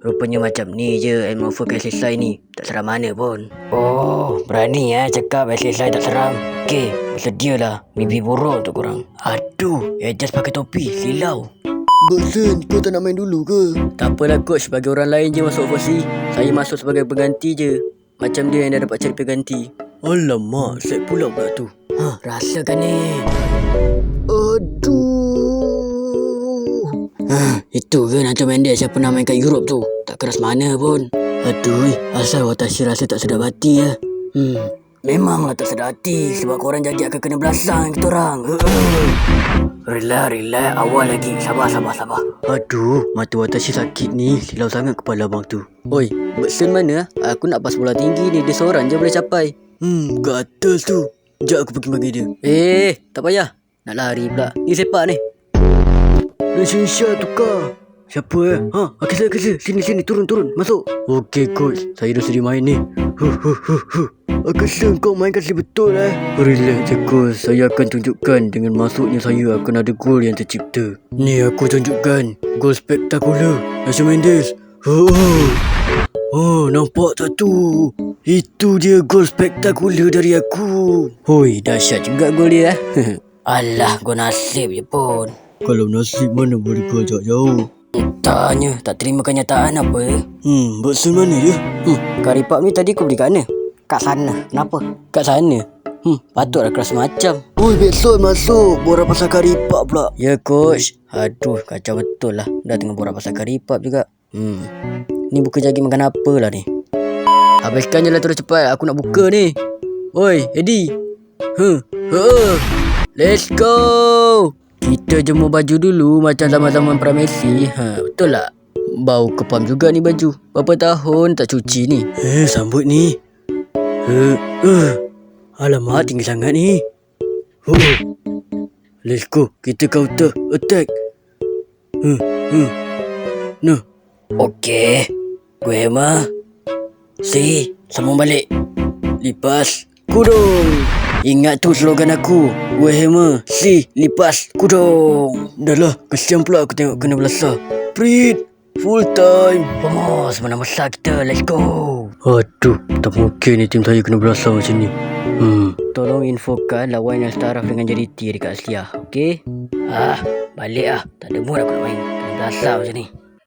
Rupanya macam ni je Elmover selesai ni. Tak seram mana pun. Oh, berani cakap selesai tak seram. Okey, bersedialah mimpi buruk untuk korang. Aduh, just pakai topi, silau. Bosun, kau tak nak main dulu ke? Tak apalah coach, bagi orang lain je masuk overseas. Saya masuk sebagai pengganti je. Macam dia yang dah dapat cari pengganti. Alamak, set pula tu. Rasakan ni. Aduh. Itu ke Nacho Mendes yang pernah main kat Europe tu? Tak keras mana pun. Aduh, asal Watashi rasa tak sedap hati ya. Memanglah tak sedap hati sebab korang jadi akan kena belasang kita orang. Relax, awal lagi. Sabar. Aduh, mata Watashi sakit ni. Silau sangat kepala abang tu. Oi, Bersen mana? Aku nak pas bola tinggi ni. Dia seorang je boleh capai. Kat atas tu. Sekejap aku pergi bagi dia. Tak payah. Nak lari pula. Ni sepak ni. Syah tukar. Siapa Akasa. Sini, turun. Masuk. Okey coach, saya dah sedia main ni. Akasa kau main kasi betul Relax je coach, saya akan tunjukkan dengan masuknya saya akan ada gol yang tercipta. Ni aku tunjukkan. Gol spektakular Nacho Mendes. Nampak tak tu? Itu dia gol spektakular dari aku. Hoi, dahsyat juga gol dia. Alah, gol nasib je pun. Kalau nasib mana boleh gol jauh. Tanya, tak terima kenyataan apa? Bosun mana dia? Karipap ni tadi kau beli kat mana? Kat sana. Kenapa? Kat sana? Patutlah keras macam. Oi, Bekson masuk. Borak pasal karipap pula. Ya coach. Aduh, kacau betul lah. Dah tengah borak pasal karipap juga. Ni buka jagi makan apa lah ni? Habiskan je lah terus cepat. Aku nak buka ni. Oi, Eddie. Let's go. Kita jemur baju dulu macam zaman-zaman Messi. Betul tak? Bau kepam juga ni baju. Berapa tahun tak cuci ni? Sambut ni. Alamak, tinggi sangat ni. Let's go. Kita counter attack. Okey. Gue mah. Sambung balik. Lipas. Kudung. Ingat tu slogan aku. Gue hammer. Lipas. Kudung. Dah lah. Kesian pula aku tengok kena belasah. Prit. Full time. Vamos. Menang besar kita. Let's go. Aduh. Tak mungkin ni tim saya kena belasah macam ni. Tolong infokan lawan yang setaraf dengan JDT dekat Asliah. Okey? Balik lah. Tak ada mood aku nak main. Kena belasah macam ni.